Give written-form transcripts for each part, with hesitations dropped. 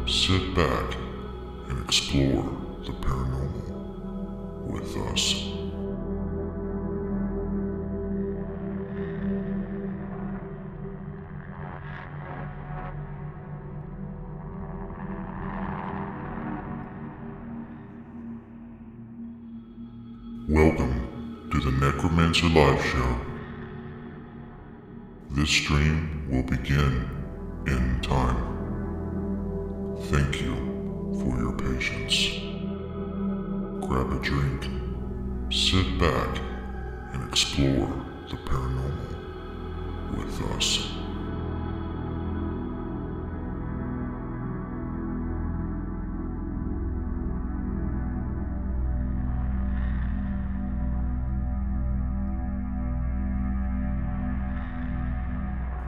Sit back and explore the paranormal with us. Welcome to the Necromancer live show. This stream will begin in time. Thank you for your patience. Grab a drink, sit back, and explore the paranormal with us.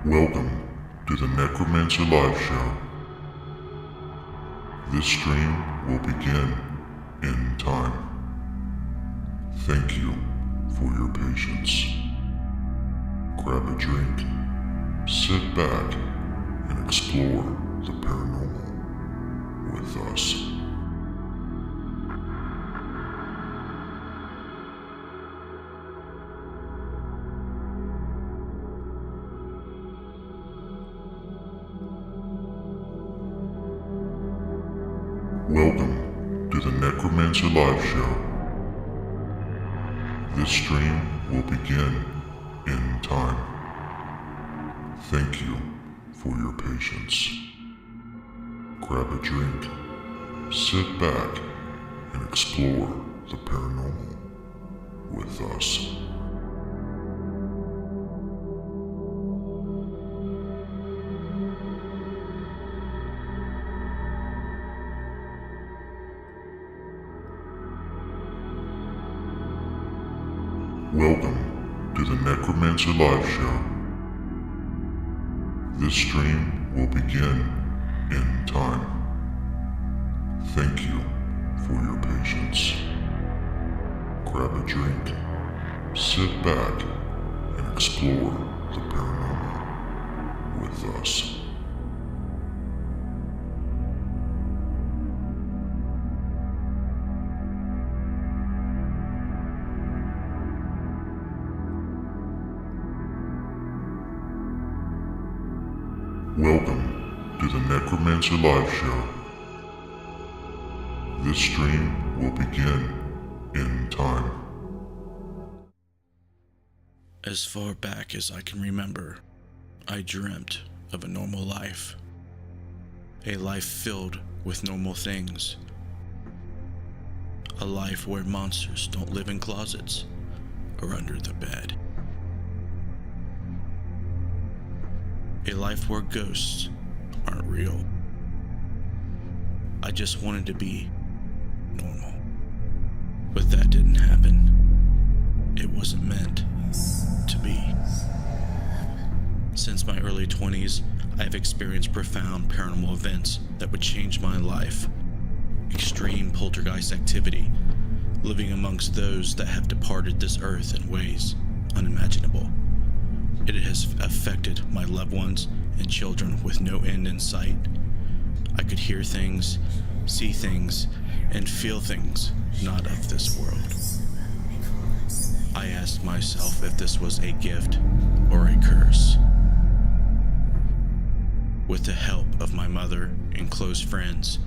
Welcome to the Necromancer live show. This stream will begin in time. Thank you for your patience. Grab a drink, sit back, and explore the paranormal with us. Welcome to the Necromancer live show. This stream will begin in time. Thank you for your patience. Grab a drink, sit back, and explore the paranormal with us. Welcome to the Necromancer live show. This stream will begin in time. Thank you for your patience. Grab a drink, sit back, and explore the paranormal with us. Welcome to the Necromancer live show. This stream will begin in time. As far back as I can remember, I dreamt of a normal life. A life filled with normal things. A life where monsters don't live in closets or under the bed. A life where ghosts aren't real. I just wanted to be normal. But that didn't happen. It wasn't meant to be. Since my early 20s, I have experienced profound paranormal events that would change my life. Extreme poltergeist activity, living amongst those that have departed this earth in ways unimaginable. It has affected my loved ones and children with no end in sight. I could hear things, see things, and feel things not of this world. I asked myself if this was a gift or a curse. With the help of my mother and close friends,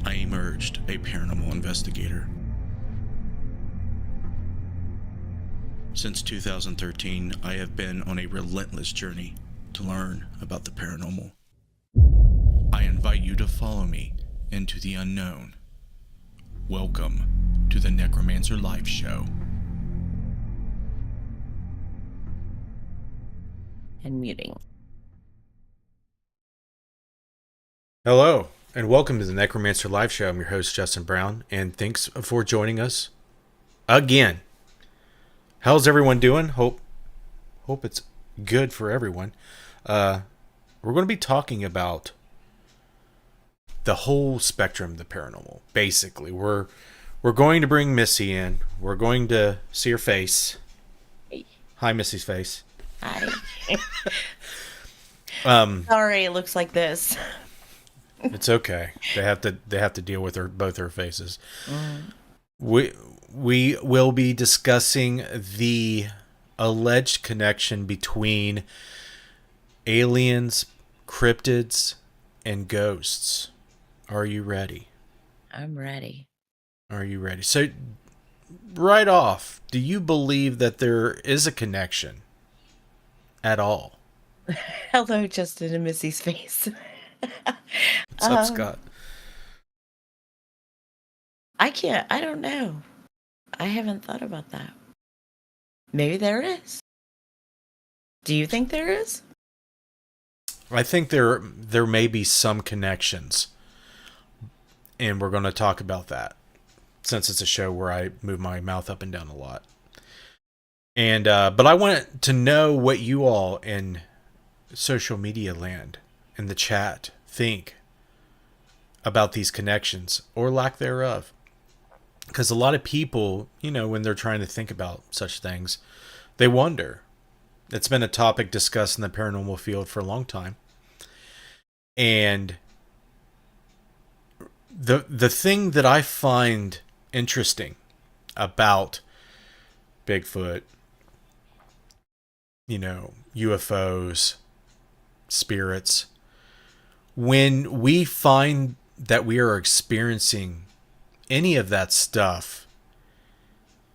I emerged a paranormal investigator. Since 2013, I have been on a relentless journey to learn about the paranormal. I invite you to follow me into the unknown. Welcome to the Necromancer live show. And muting. Hello, and welcome to the Necromancer live show. I'm your host, Justin Brown, and thanks for joining us again. How's everyone doing? Hope it's good for everyone. We're going to be talking about the whole spectrum of the paranormal. Basically, we're going to bring Missy in. We're going to see her face. Hi, Missy's face. Hi. Sorry, it looks like this. It's okay. They have to deal with both her faces. Mm. We we will be discussing the alleged connection between aliens, cryptids, and ghosts. Are you ready? I'm ready. Are you ready? So, right off, do you believe that there is a connection at all? Hello, Justin and Missy's face. What's up, um, Scott? I don't know. I haven't thought about that. Maybe there is. Do you think there is? I think there may be some connections, and we're going to talk about that since it's a show where I move my mouth up and down a lot. And but I want to know what you all in social media land in the chat think about these connections or lack thereof. Because a lot of people, when they're trying to think about such things, they wonder. It's been a topic discussed in the paranormal field for a long time. And the thing that I find interesting about Bigfoot, UFOs, spirits, when we find that we are experiencing any of that stuff,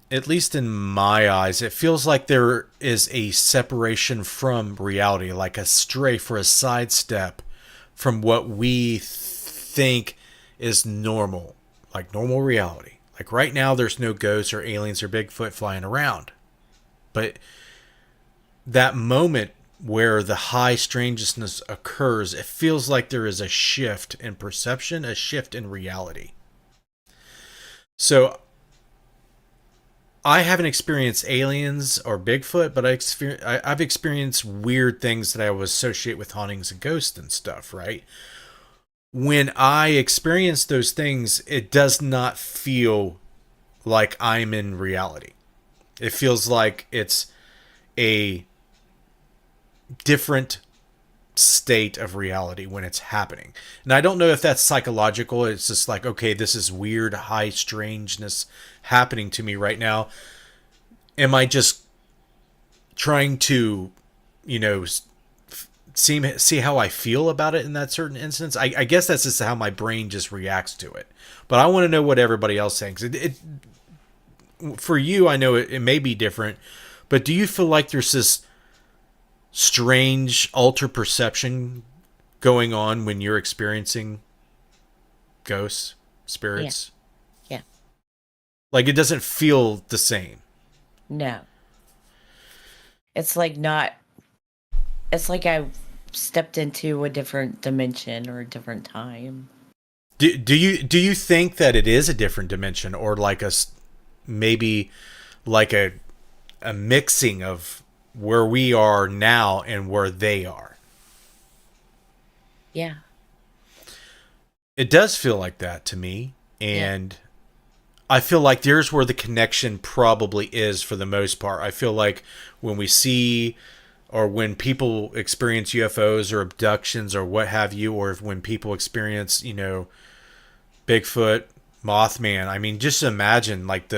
at least in my eyes, it feels like there is a separation from reality, like a strafe or a sidestep from what we think is normal, like normal reality. Like right now, there's no ghosts or aliens or Bigfoot flying around. But that moment where the high strangeness occurs, it feels like there is a shift in perception, a shift in reality. So I haven't experienced aliens or Bigfoot, but I've experienced weird things that I would associate with hauntings and ghosts and stuff, right? When I experience those things, it does not feel like I'm in reality. It feels like it's a different state of reality when it's happening. And I don't know if that's psychological. It's just like, okay, this is weird, high strangeness happening to me right now. Am I just trying to, see how I feel about it in that certain instance? I guess that's just how my brain just reacts to it. But I want to know what everybody else thinks. For you, I know it may be different, but do you feel like there's this strange alter perception going on when you're experiencing ghosts, spirits? Yeah. Like it doesn't feel the same. No. It's like not. It's like I stepped into a different dimension or a different time. Do you think that it is a different dimension or like maybe like a mixing of where we are now and where they are? Yeah. It does feel like that to me, and I feel like there's where the connection probably is for the most part. I feel like when we see or when people experience UFOs or abductions or what have you, or when people experience, Bigfoot, Mothman, I mean, just imagine like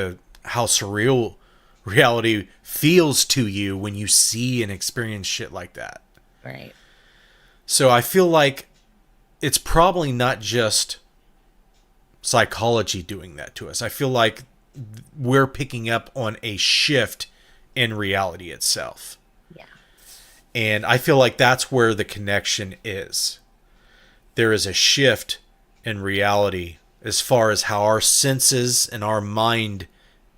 how surreal reality feels to you when you see and experience shit like that. Right. So I feel like it's probably not just psychology doing that to us. I feel like we're picking up on a shift in reality itself. Yeah. And I feel like that's where the connection is. There is a shift in reality as far as how our senses and our mind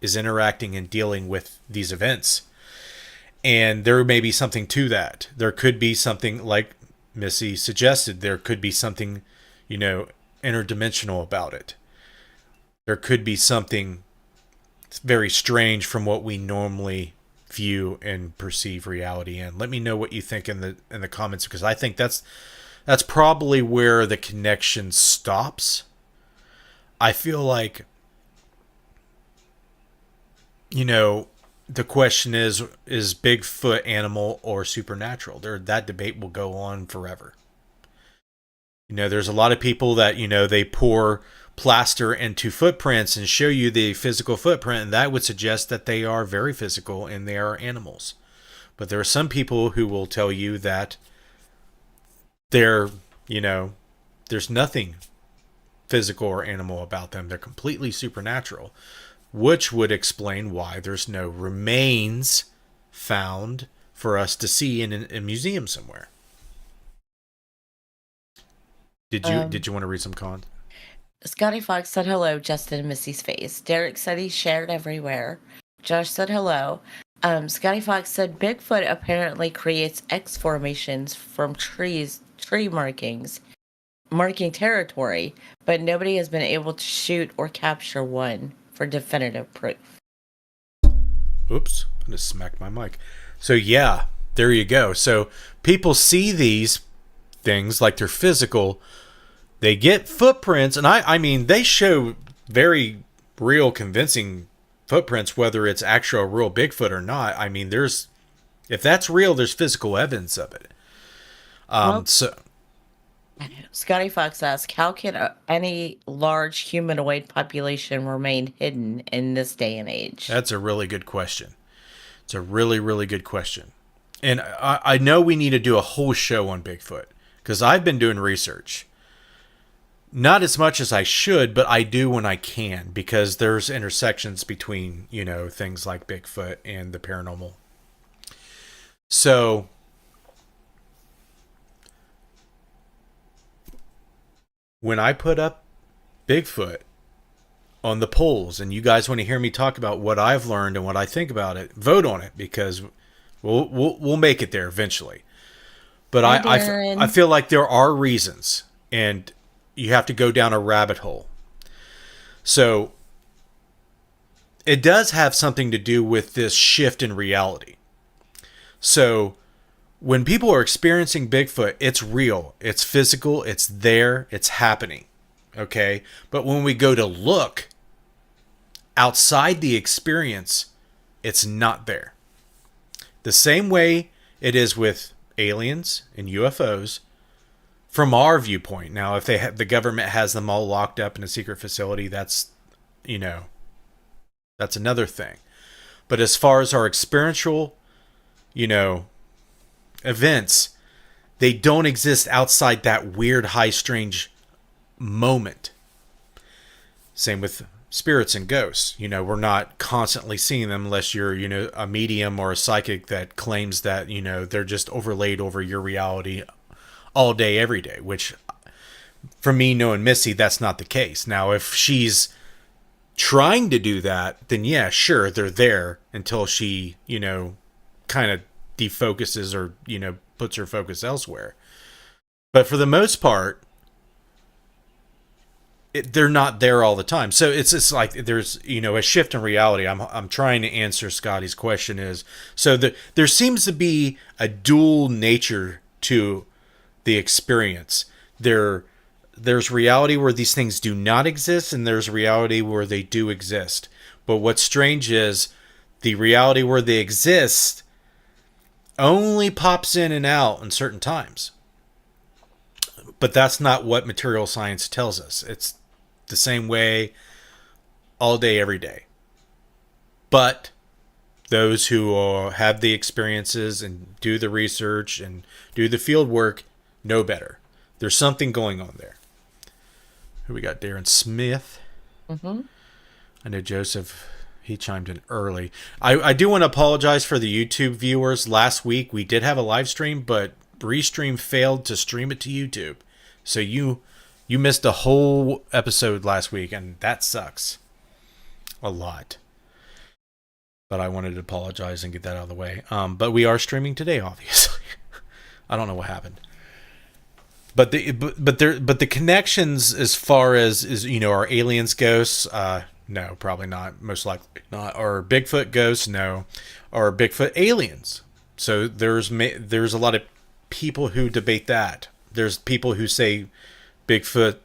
is interacting and dealing with these events. And there may be something to that. There could be something like Missy suggested. There could be something, interdimensional about it. There could be something very strange from what we normally view and perceive reality in. Let me know what you think in the comments, because I think that's probably where the connection stops. I feel like, the question is Bigfoot animal or supernatural? That debate will go on forever. There's a lot of people that, they pour plaster into footprints and show you the physical footprint, and that would suggest that they are very physical and they are animals. But there are some people who will tell you that they're, there's nothing physical or animal about them. They're completely supernatural, which would explain why there's no remains found for us to see in a museum somewhere. Did you want to read some comments? Scotty Fox said hello, Justin and Missy's face. Derek said he shared everywhere. Josh said hello. Scotty Fox said Bigfoot apparently creates X formations from tree markings, marking territory, but nobody has been able to shoot or capture one for definitive proof. Oops, I just smacked my mic. So yeah, there you go. So people see these things like they're physical. They get footprints, and I mean, they show very real, convincing footprints, whether it's actual real Bigfoot or not. I mean, if that's real, there's physical evidence of it. Scotty Fox asked, how can any large humanoid population remain hidden in this day and age? That's a really good question. It's a really, really good question. And I know we need to do a whole show on Bigfoot, because I've been doing research. Not as much as I should, but I do when I can, because there's intersections between, things like Bigfoot and the paranormal. So, when I put up Bigfoot on the polls, and you guys want to hear me talk about what I've learned and what I think about it, vote on it, because we'll make it there eventually. But I feel like there are reasons, and you have to go down a rabbit hole. So it does have something to do with this shift in reality. So when people are experiencing Bigfoot, it's real, it's physical, it's there, it's happening. Okay? But when we go to look outside the experience, it's not there. The same way it is with aliens and UFOs. From our viewpoint, now, if the government has them all locked up in a secret facility, that's another thing. But as far as our experiential, events, they don't exist outside that weird, high, strange moment. Same with spirits and ghosts. We're not constantly seeing them unless you're, a medium or a psychic that claims that, they're just overlaid over your reality all day, every day, which for me, knowing Missy, that's not the case. Now, if she's trying to do that, then yeah, sure, they're there until she, kind of defocuses or, puts her focus elsewhere. But for the most part, they're not there all the time. So it's like there's, a shift in reality. I'm trying to answer Scotty's question is, so there seems to be a dual nature to the experience. There's reality where these things do not exist, and there's reality where they do exist. But what's strange is the reality where they exist only pops in and out in certain times. But that's not what material science tells us. It's the same way all day, every day. But those who have the experiences and do the research and do the field work know better. There's something going on there. Who we got? Darren Smith. Mm-hmm. I know Joseph, he chimed in early. I do want to apologize for the YouTube viewers. Last week we did have a live stream, but Restream failed to stream it to YouTube. So you missed a whole episode last week, and that sucks a lot. But I wanted to apologize and get that out of the way. But we are streaming today, obviously. I don't know what happened. But the connections as far as are aliens, ghosts, no, probably not. Most likely not. Or Bigfoot ghosts, no. Or Bigfoot aliens. So there's a lot of people who debate that. There's people who say Bigfoot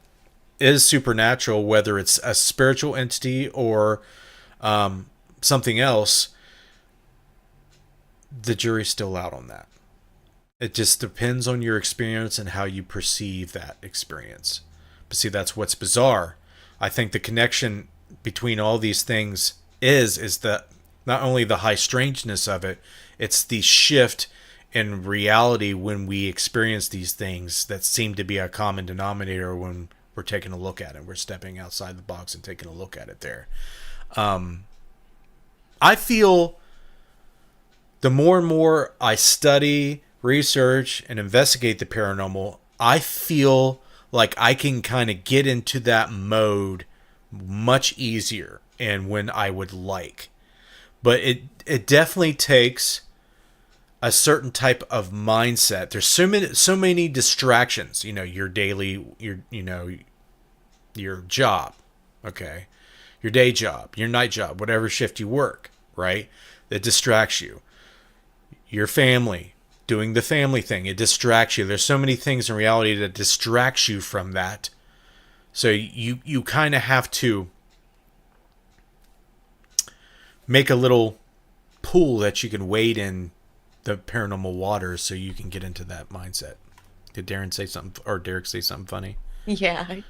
is supernatural, whether it's a spiritual entity or something else. The jury's still out on that. It just depends on your experience and how you perceive that experience. But see, that's what's bizarre. I think the connection between all these things is that not only the high strangeness of it, it's the shift in reality when we experience these things that seem to be a common denominator when we're taking a look at it. We're stepping outside the box and taking a look at it there. I feel the more and more I study, research, and investigate the paranormal, I feel like I can kind of get into that mode much easier and when I would like. But it definitely takes a certain type of mindset. There's so many distractions, your daily, your job, okay? Your day job, your night job, whatever shift you work, right? That distracts you. Your family, doing the family thing, it distracts you. There's so many things in reality that distracts you from that. So you kind of have to make a little pool that you can wade in the paranormal waters so you can get into that mindset. Did Darren say something, or Derek say something funny? Yeah.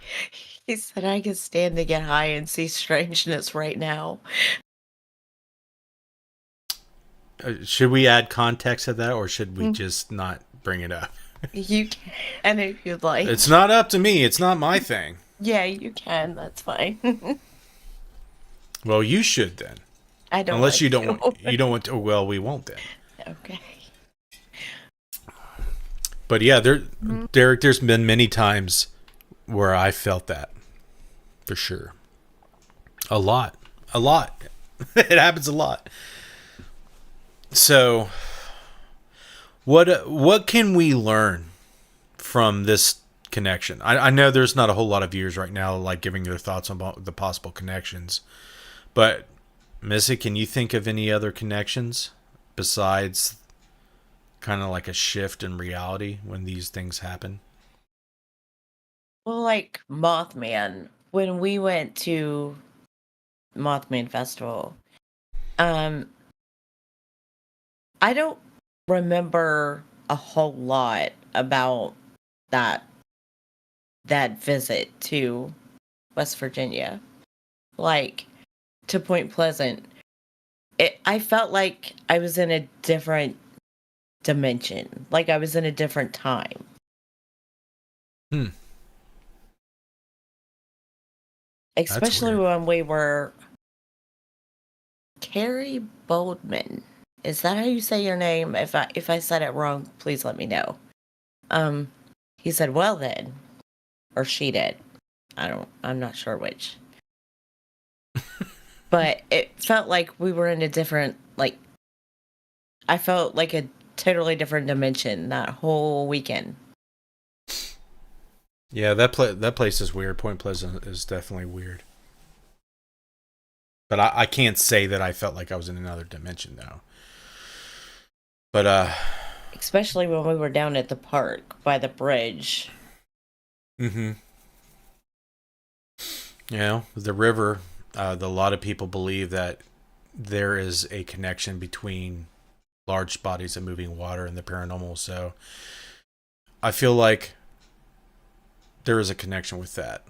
He said, I can stand to get high and see strangeness right now. Should we add context to that, or should we just not bring it up? You can if you'd like. It's not up to me. It's not my thing. Yeah, you can. That's fine. Well, you should then. I don't. Unless want you don't. to. You don't want to. Well, we won't then. Okay. But yeah, Derek, there's been many times where I felt that, for sure. A lot. It happens a lot. So, what can we learn from this connection? I know there's not a whole lot of viewers right now like giving their thoughts on the possible connections, but Missy, can you think of any other connections besides kind of like a shift in reality when these things happen? Well, like Mothman, when we went to Mothman Festival, I don't remember a whole lot about that visit to West Virginia, like to Point Pleasant. I felt like I was in a different dimension, like I was in a different time. Especially when we were Carrie Boldman. Is that how you say your name? If I said it wrong, please let me know. He said, "Well then," or she did. I'm not sure which. But it felt like we were in a different, like, I felt like a totally different dimension that whole weekend. Yeah, that place is weird. Point Pleasant is definitely weird. But I can't say that I felt like I was in another dimension though. But especially when we were down at the park by the bridge. Yeah, the river. A lot of people believe that there is a connection between large bodies of moving water and the paranormal. So I feel like there is a connection with that.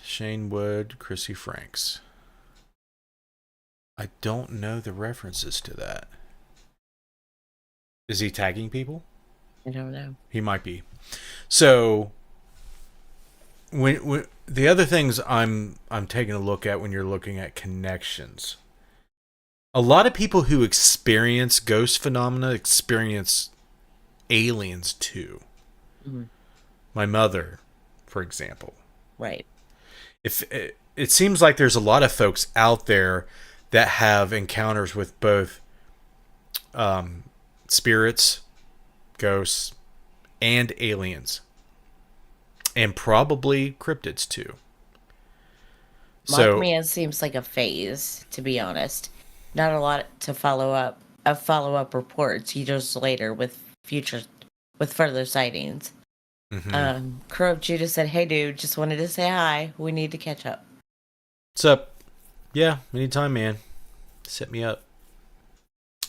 Shane Wood, Chrissy Franks. I don't know the references to that. Is he tagging people? I don't know. He might be. So when the other things I'm taking a look at when you're looking at connections, a lot of people who experience ghost phenomena experience aliens too. Mm-hmm. My mother, for example. Right. If it seems like there's a lot of folks out there that have encounters with both spirits, ghosts, and aliens. And probably cryptids too. Mothman seems like a phase, to be honest. Not a lot to follow up reports years later with further sightings. Mm-hmm. Crow of Judah said, "Hey dude, just wanted to say hi. We need to catch up." What's up? Yeah, anytime, man. Set me up.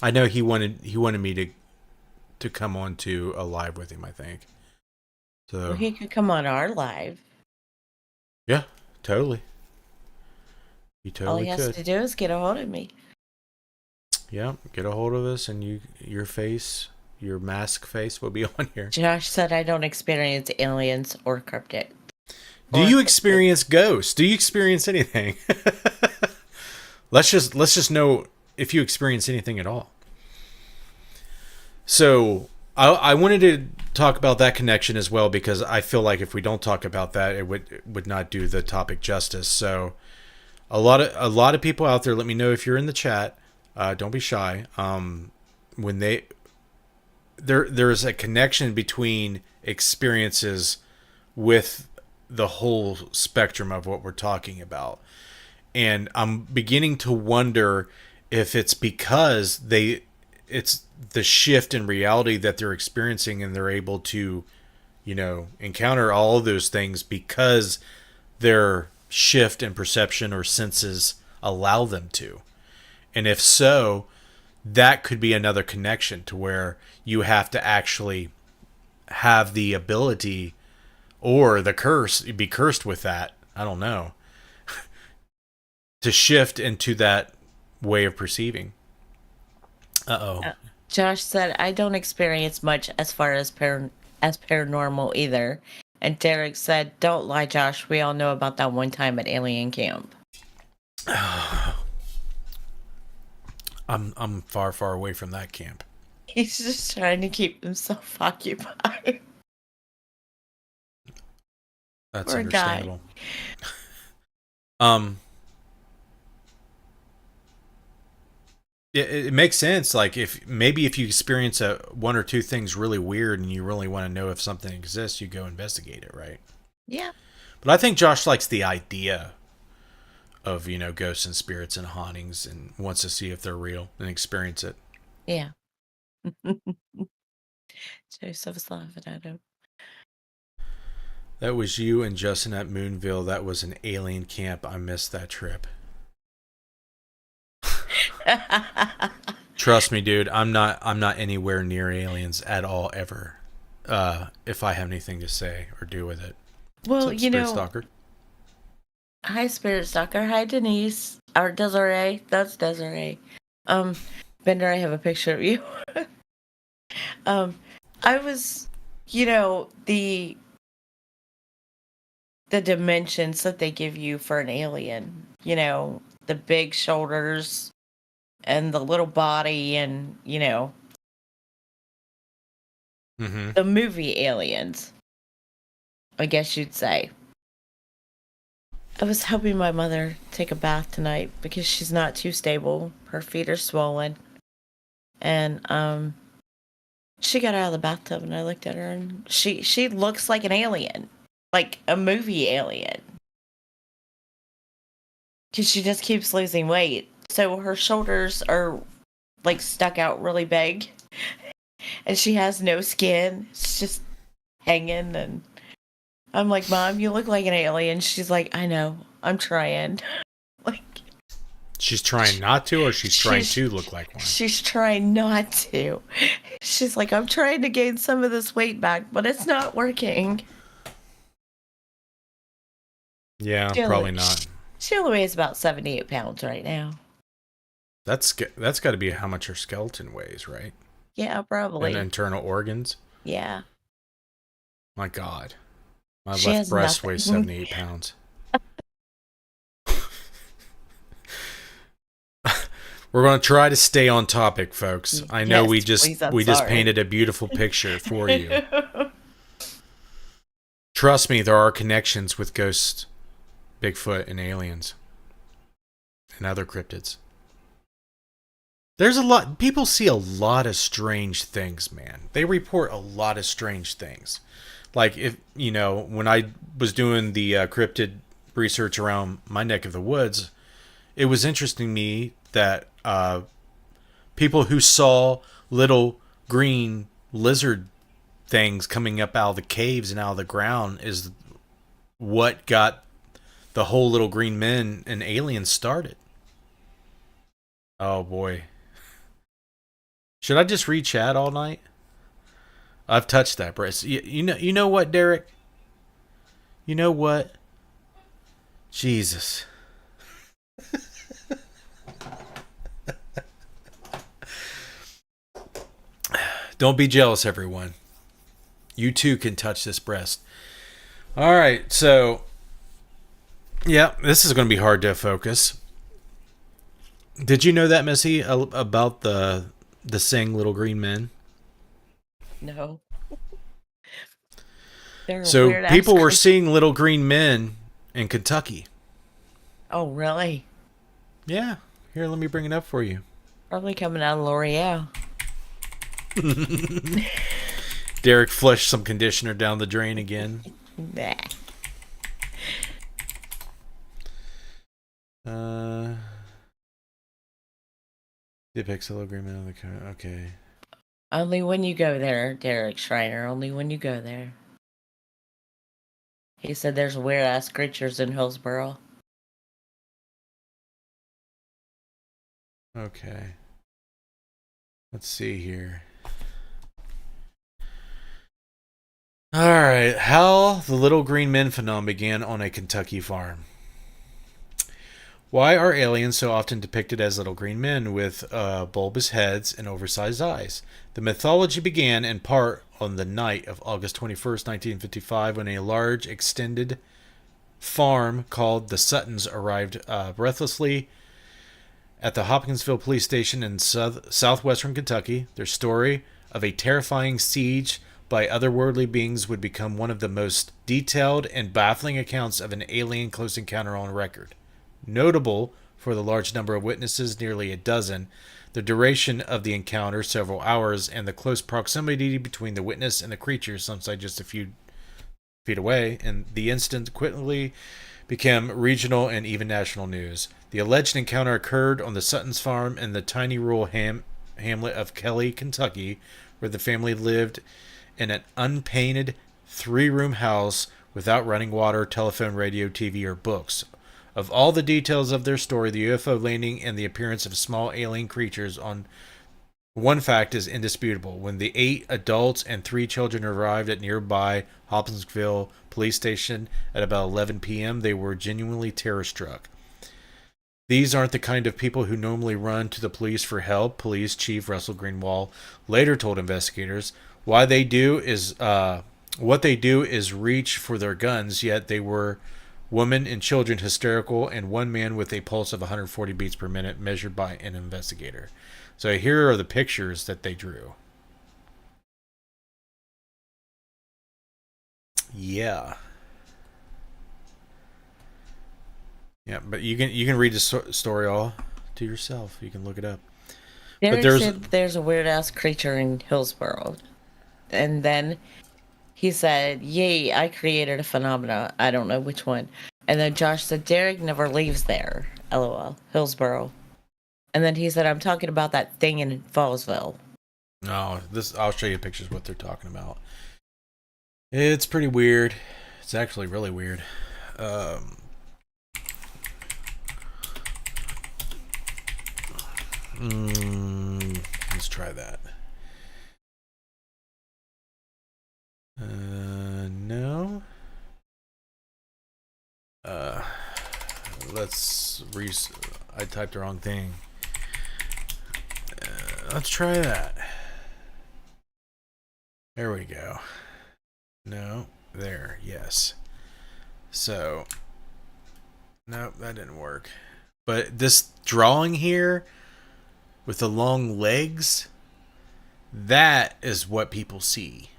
I know he wanted me to come on to a live with him, I think. So Well, he could come on our live. yeah, totally. He All totally he has could. to do is get a hold of me. Yeah, get a hold of us, and your face, your mask face, will be on here. Josh said I don't experience aliens or cryptid. Do you experience ghosts? Do you experience anything? Let's just know if you experience anything at all. So I wanted to talk about that connection as well, because I feel like if we don't talk about that, it would not do the topic justice. So a lot of people out there, let me know if you're in the chat. Don't be shy. When there's a connection between experiences with the whole spectrum of what we're talking about. And I'm beginning to wonder if it's because it's the shift in reality that they're experiencing, and they're able to, encounter all of those things because their shift in perception or senses allow them to. And if so, that could be another connection to where you have to actually have the ability, or be cursed with that, I don't know, to shift into that way of perceiving. Josh said I don't experience much as far as paranormal either. And Derek said, "Don't lie, Josh. We all know about that one time at alien camp." I'm far, far away from that camp. He's just trying to keep himself occupied. That's Poor understandable. It makes sense. Like if you experience one or two things really weird and you really want to know if something exists, you go investigate it, right? Yeah. But I think Josh likes the idea of, ghosts and spirits and hauntings, and wants to see if they're real and experience it. Yeah. Joseph's laughing at him. That was you and Justin at Moonville. That was an alien camp. I missed that trip. Trust me, dude. I'm not anywhere near aliens at all ever. If I have anything to say or do with it. Well, Spirit Stalker. Hi, Spirit Stalker. Hi, Denise. Or Desiree. That's Desiree. Bender, I have a picture of you. I was, the dimensions that they give you for an alien. The big shoulders and the little body, and the movie Aliens, I guess you'd say. I was helping my mother take a bath tonight because she's not too stable. Her feet are swollen. And she got out of the bathtub and I looked at her, and she looks like an alien. Like a movie alien. Because she just keeps losing weight. So her shoulders are like stuck out really big. And she has no skin. It's just hanging. And I'm like, Mom, you look like an alien. She's like, I know. I'm trying. Like, she's trying not to, or she's trying to look like one? She's trying not to. She's like, I'm trying to gain some of this weight back, but it's not working. Yeah, probably not. She only weighs about 78 pounds right now. That's got to be how much her skeleton weighs, right? Yeah, probably. And internal organs? Yeah. My God. My left breast weighs 78 pounds. We're going to try to stay on topic, folks. I know we just painted a beautiful picture for you. Trust me, there are connections with ghosts, Bigfoot, and aliens, and other cryptids. There's a lot. People see a lot of strange things, man. They report a lot of strange things. Like when I was doing the cryptid research around my neck of the woods, it was interesting to me that people who saw little green lizard things coming up out of the caves and out of the ground is what got the whole little green men and aliens started. Oh boy. Should I just read chat all night? I've touched that breast. You know what, Derek? You know what? Jesus. Don't be jealous, everyone. You too can touch this breast. All right, so yeah, this is going to be hard to focus. Did you know that, Missy, about the saying "little green men"? No. They're So weird people were creatures. seeing little green men in Kentucky. Oh, really? Yeah, here, let me bring it up for you. Probably coming out of L'Oreal. Derek flushed some conditioner down the drain again. Nah. Depicts a little green man on the cover. Okay. Only when you go there, Derek Schreiner. Only when you go there. He said there's weird ass creatures in Hillsboro. Okay. Let's see here. All right. How the little green men phenomenon began on a Kentucky farm. Why are aliens so often depicted as little green men with bulbous heads and oversized eyes? The mythology began in part on the night of August 21st, 1955, when a large extended farm called the Suttons arrived breathlessly at the Hopkinsville police station in southwestern Kentucky. Their story of a terrifying siege by otherworldly beings would become one of the most detailed and baffling accounts of an alien close encounter on record. Notable for the large number of witnesses, nearly a dozen, the duration of the encounter, several hours, and the close proximity between the witness and the creature, some say just a few feet away, and the incident quickly became regional and even national news. The alleged encounter occurred on the Sutton's farm in the tiny rural hamlet of Kelly, Kentucky, where the family lived in an unpainted 3-room house without running water, telephone, radio, TV, or books. Of all the details of their story, the UFO landing and the appearance of small alien creatures on one fact is indisputable. When the 8 adults and 3 children arrived at nearby Hopkinsville police station at about 11 p.m., they were genuinely terror-struck. These aren't the kind of people who normally run to the police for help, Police Chief Russell Greenwald later told investigators. What they do is reach for their guns, yet they were women and children hysterical, and one man with a pulse of 140 beats per minute measured by an investigator. So here are the pictures that they drew. Yeah. Yeah, but you can read the story all to yourself. You can look it up. Derek But said there's a weird ass creature in Hillsboro. And then he said, yay, I created a phenomena. I don't know which one. And then Josh said, Derek never leaves there. LOL. Hillsboro. And then he said, I'm talking about that thing in Fallsville. No, I'll show you pictures of what they're talking about. It's pretty weird. It's actually really weird. Let's try that. No. I typed the wrong thing. Let's try that. There we go. No, there, yes. So, nope, that didn't work. But this drawing here with the long legs, that is what people see.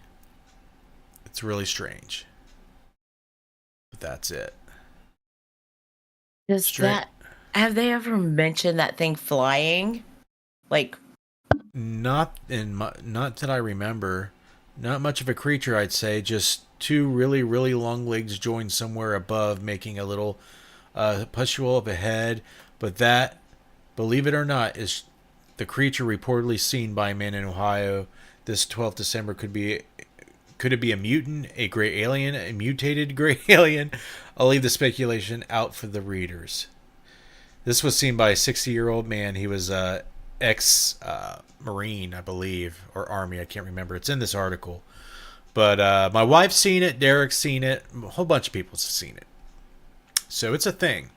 It's really strange. But that's it. Have they ever mentioned that thing flying? Like, not that I remember. Not much of a creature, I'd say. Just 2 really, really long legs joined somewhere above, making a little pustule of a head. But that, believe it or not, is the creature reportedly seen by a man in Ohio this 12th December. Could it be a mutant, a gray alien, a mutated gray alien? I'll leave the speculation out for the readers. This was seen by a 60-year-old man. He was ex-Marine, I believe, or Army. I can't remember. It's in this article. But my wife's seen it, Derek's seen it, a whole bunch of people's seen it. So it's a thing.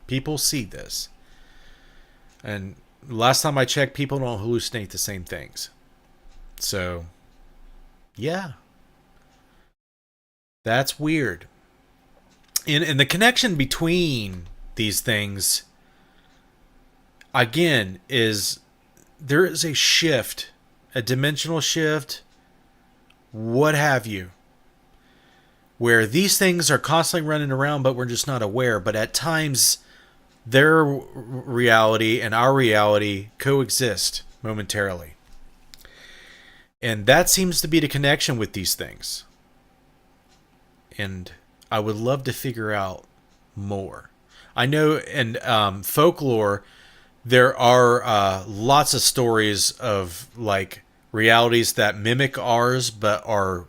People see this. And last time I checked, people don't hallucinate the same things. So, yeah. That's weird. And the connection between these things, again, is there is a shift, a dimensional shift, what have you, where these things are constantly running around, but we're just not aware. But at times, their reality and our reality coexist momentarily. And that seems to be the connection with these things. And I would love to figure out more. I know in folklore, there are lots of stories of like realities that mimic ours but are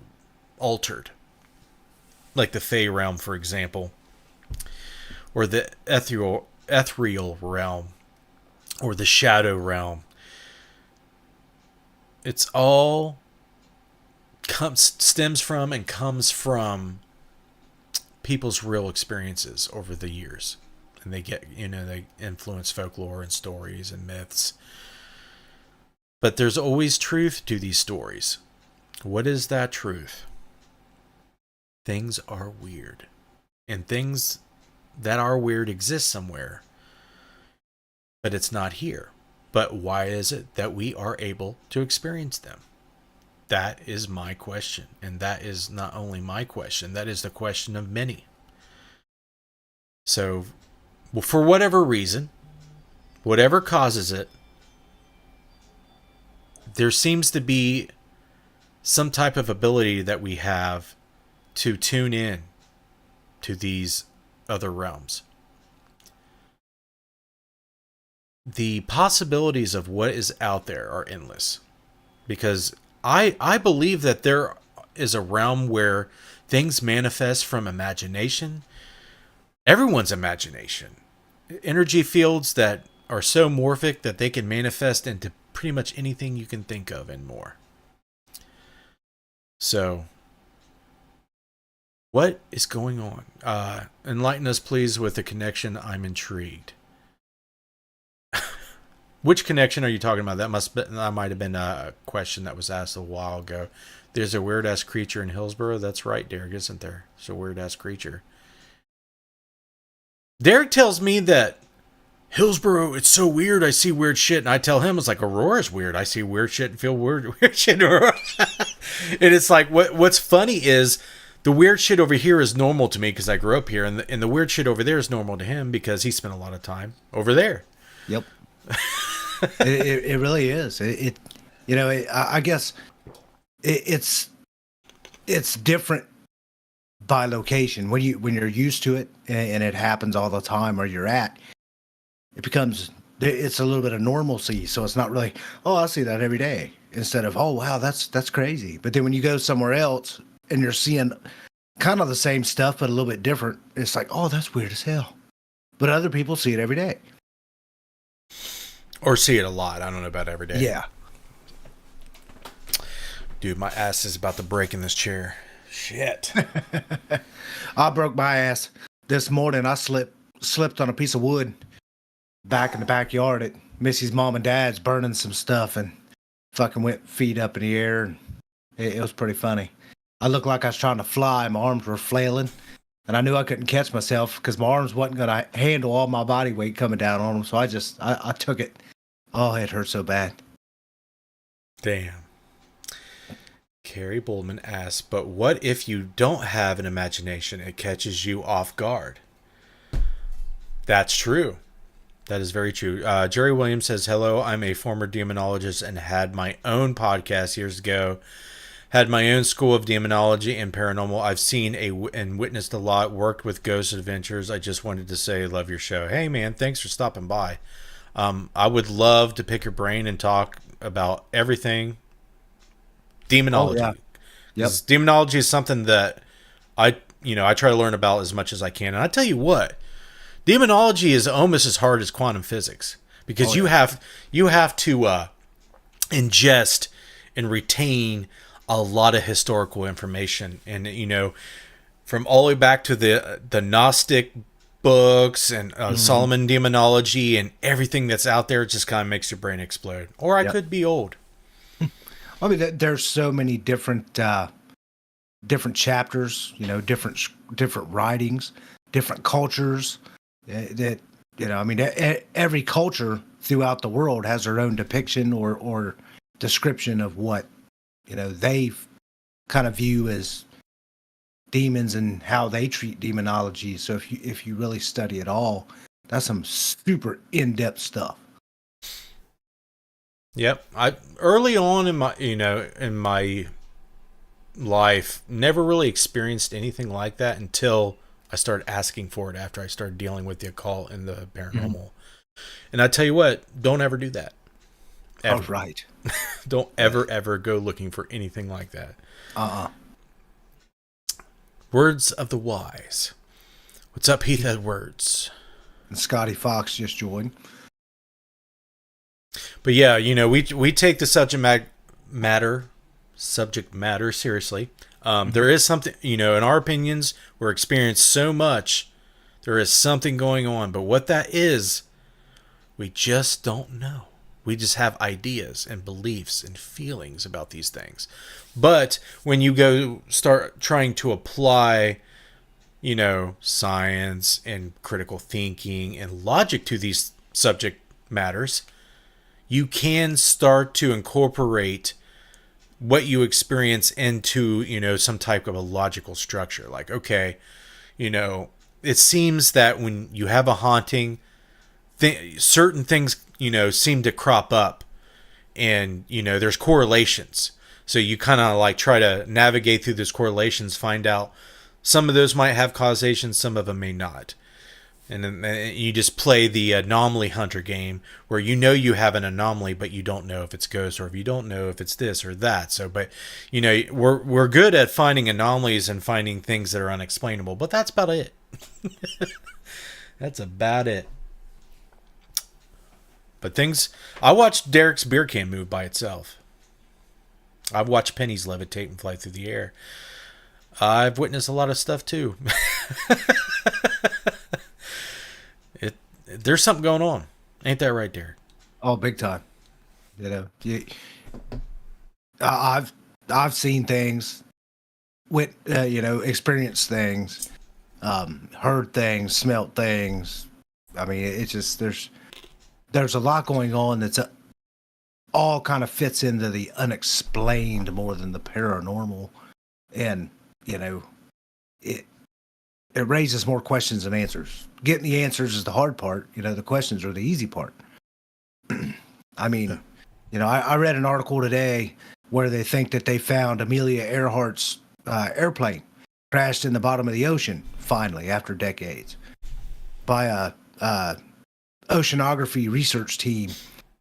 altered. Like the Fey realm, for example. Or the ethereal realm. Or the shadow realm. It's all stems from and comes from people's real experiences over the years. And they get, they influence folklore and stories and myths. But there's always truth to these stories. What is that truth? Things are weird. And things that are weird exist somewhere. But it's not here. But why is it that we are able to experience them? That is my question. And that is not only my question, that is the question of many. So, for whatever reason, whatever causes it, there seems to be some type of ability that we have to tune in to these other realms. The possibilities of what is out there are endless. Because I believe that there is a realm where things manifest from imagination. Everyone's imagination. Energy fields that are so morphic that they can manifest into pretty much anything you can think of and more. So, what is going on? Enlighten us, please, with the connection. I'm intrigued. Which connection are you talking about? That might have been a question that was asked a while ago. There's a weird-ass creature in Hillsborough. That's right, Derek, isn't there? There's a weird-ass creature. Derek tells me that Hillsborough, it's so weird, I see weird shit. And I tell him, it's like, Aurora's weird. I see weird shit and feel weird shit in Aurora. And it's like, what's funny is the weird shit over here is normal to me because I grew up here. And the weird shit over there is normal to him because he spent a lot of time over there. Yep. It really is. I guess it's different by location. When you're used to it and it happens all the time where you're at, it's a little bit of normalcy. So it's not really, oh, I see that every day, instead of, oh wow, that's crazy. But then when you go somewhere else and you're seeing kind of the same stuff but a little bit different, it's like, oh, that's weird as hell. But other people see it every day. Or see it a lot. I don't know about every day. Yeah. Dude, my ass is about to break in this chair. Shit. I broke my ass this morning. I slipped on a piece of wood back in the backyard at Missy's mom and dad's, burning some stuff, and fucking went feet up in the air. And it was pretty funny. I looked like I was trying to fly. My arms were flailing. And I knew I couldn't catch myself because my arms wasn't going to handle all my body weight coming down on them. So I took it. Oh, it hurt so bad. Damn. Carrie Boldman asks, but what if you don't have an imagination? It catches you off guard. That's true. That is very true. Jerry Williams says, hello, I'm a former demonologist and had my own podcast years ago. Had my own school of demonology and paranormal. I've seen and witnessed a lot, worked with ghost adventures. I just wanted to say, love your show. Hey, man, thanks for stopping by. I would love to pick your brain and talk about everything demonology. Oh, yeah. Yep. Demonology is something that I try to learn about as much as I can. And I tell you what, demonology is almost as hard as quantum physics because you have to ingest and retain a lot of historical information, and from all the way back to the Gnostic books and Solomon demonology and everything that's out there. It just kind of makes your brain explode. Or I could be old. I mean, there's so many different chapters, different writings, different cultures. That I mean, every culture throughout the world has their own depiction or description of what they kind of view as demons and how they treat demonology. So if you really study it all, that's some super in-depth stuff. Yep. I early on in my life never really experienced anything like that until I started asking for it after I started dealing with the occult and the paranormal. And I tell you what, don't ever do that. Ever. Oh, right. Don't ever go looking for anything like that. Words of the wise. What's up, Heath Edwards? And Scotty Fox just joined. But yeah, we take the subject matter seriously. There is something, in our opinions, we're experienced so much. There is something going on, but what that is, we just don't know. We just have ideas and beliefs and feelings about these things. But when you go start trying to apply, science and critical thinking and logic to these subject matters, you can start to incorporate what you experience into, some type of a logical structure. Like, okay, it seems that when you have a haunting, certain things, seem to crop up, and, there's correlations. So you kind of like try to navigate through those correlations, find out some of those might have causation, some of them may not. And then you just play the anomaly hunter game where you have an anomaly, but you don't know if it's ghost or if you don't know if it's this or that. So, but we're good at finding anomalies and finding things that are unexplainable, but that's about it. That's about it. But I watched Derek's beer can move by itself. I've watched pennies levitate and fly through the air. I've witnessed a lot of stuff too. There's something going on. Ain't that right, Derek? Oh, big time. I've seen things, experienced things, heard things, smelt things. I mean, it's just there's a lot going on that's all kind of fits into the unexplained more than the paranormal, and it raises more questions than answers. Getting the answers is the hard part. The questions are the easy part. I mean, I read an article today where they think that they found Amelia Earhart's airplane crashed in the bottom of the ocean, finally, after decades, by a oceanography research team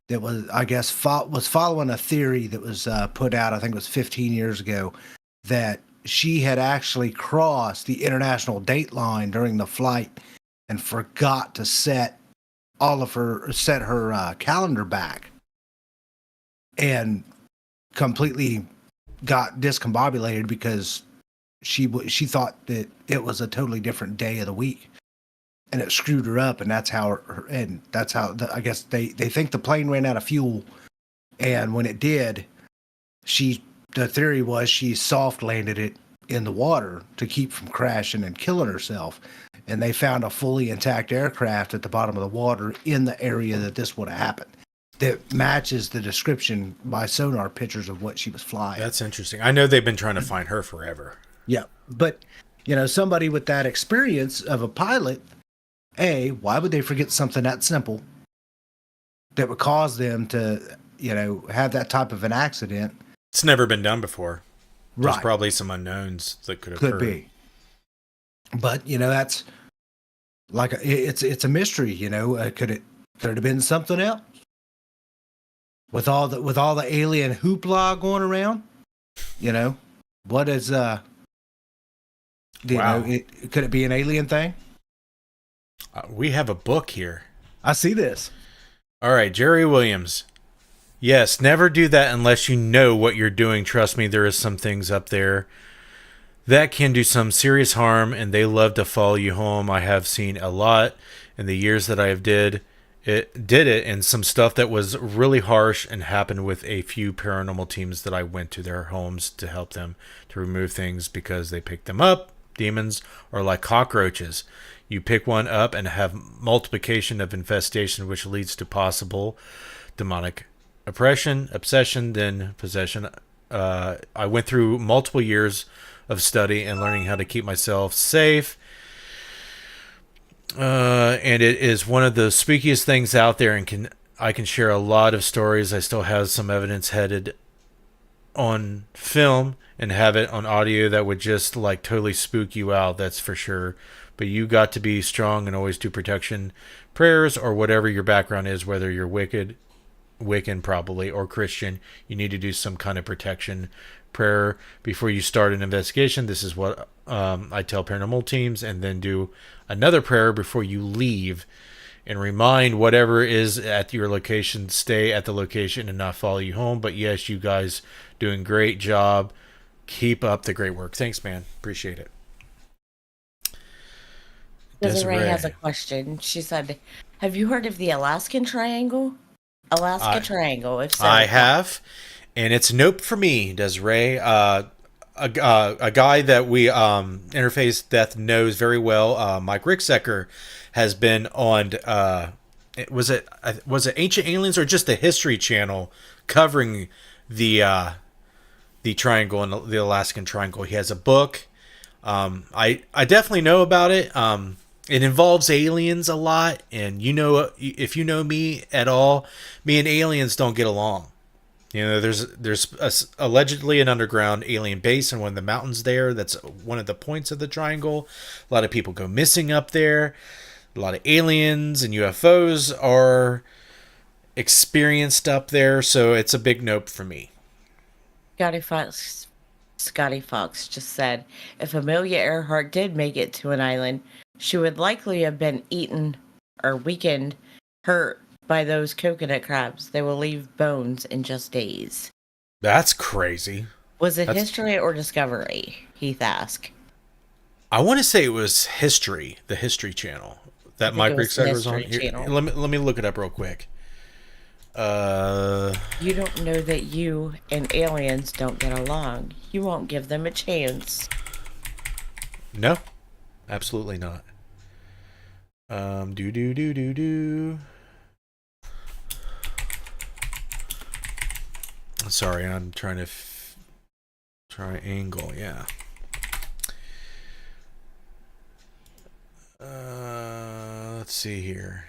that was, I guess, was following a theory that was put out, I think it was 15 years ago, that she had actually crossed the international date line during the flight and forgot to set her calendar back, and completely got discombobulated because she thought that it was a totally different day of the week, and it screwed her up. And that's how I guess they think the plane ran out of fuel, and when it did, the theory was she soft landed it in the water to keep from crashing and killing herself. And they found a fully intact aircraft at the bottom of the water in the area that this would have happened, that matches the description by sonar pictures of what she was flying. That's interesting. I know they've been trying to find her forever. Yeah. But, somebody with that experience of a pilot, why would they forget something that simple that would cause them to, have that type of an accident? It's never been done before. There's Right. probably some unknowns that could occur. Could be. But, that's like, it's a mystery, could it have been something else? With all the alien hoopla going around, what is, Wow. could it be an alien thing? We have a book here. I see this. All right, Jerry Williams. Yes, never do that unless you know what you're doing. Trust me, there is some things up there that can do some serious harm, and they love to follow you home. I have seen a lot in the years that I have did it, and some stuff that was really harsh and happened with a few paranormal teams that I went to their homes to help them to remove things because they picked them up. Demons are like cockroaches. You pick one up and have multiplication of infestation, which leads to possible demonic oppression, obsession, then possession. I went through multiple years of study and learning how to keep myself safe. And it is one of the spookiest things out there, and I can share a lot of stories. I still have some evidence headed on film and have it on audio that would just like totally spook you out, that's for sure. But you got to be strong and always do protection prayers or whatever your background is, whether you're Wiccan probably, or Christian. You need to do some kind of protection prayer before you start an investigation. This is what I tell paranormal teams, and then do another prayer before you leave and remind whatever is at your location, stay at the location and not follow you home. But yes, you guys doing great job. Keep up the great work. Thanks, man. Appreciate it. Desiree has a question. She said, have you heard of the Alaskan Triangle? Alaska Triangle, if so. I have, and it's nope for me, Desiree. A guy that we Interface Death knows very well, Mike Ricksecker, has been on. Was it Ancient Aliens or just the History Channel covering the triangle and the Alaskan Triangle? He has a book. I definitely know about it. It involves aliens a lot, and if you know me at all, me and aliens don't get along. There's allegedly an underground alien base in one of the mountains there. That's one of the points of the triangle. A lot of people go missing up there. A lot of aliens and UFOs are experienced up there, so it's a big nope for me. Scotty Fox just said, if Amelia Earhart did make it to an island, she would likely have been eaten or weakened, hurt by those coconut crabs. They will leave bones in just days. That's crazy. Was it history or discovery? Heath asked. I want to say it was History, the History Channel that Mike Ricksecker was on. Here, let me look it up real quick. You don't know that you and aliens don't get along. You won't give them a chance. No, absolutely not. Sorry, I'm trying to triangle. Yeah. Let's see here.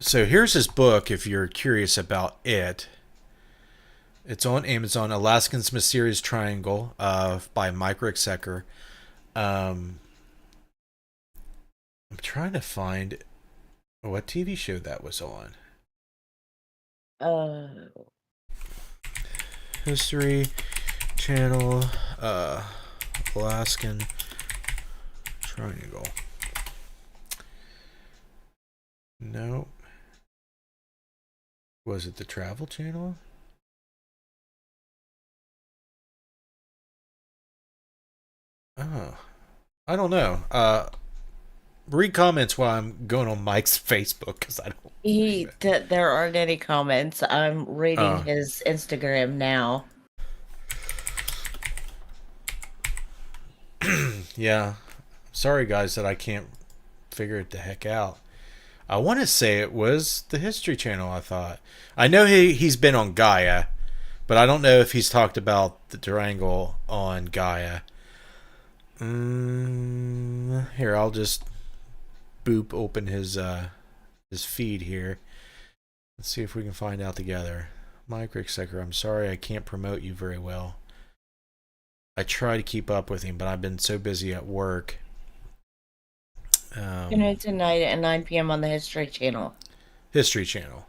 So here's his book if you're curious about it. It's on Amazon, Alaskan's Mysterious Triangle by Mike Ricksecker. I'm trying to find what TV show that was on. History Channel, Alaskan Triangle. Nope. Was it the Travel Channel? Oh, I don't know. Read comments while I'm going on Mike's Facebook because I don't. There aren't any comments. I'm reading his Instagram now. Yeah, sorry guys that I can't figure it the heck out. I want to say it was the History Channel. I know he's been on Gaia, but I don't know if he's talked about the triangle on Gaia. Here, I'll just open his feed here. Let's see if we can find out together. Mike Ricksecker, I'm sorry I can't promote you very well. I try to keep up with him, but I've been so busy at work. Tonight at 9 p.m. on the History Channel. History Channel.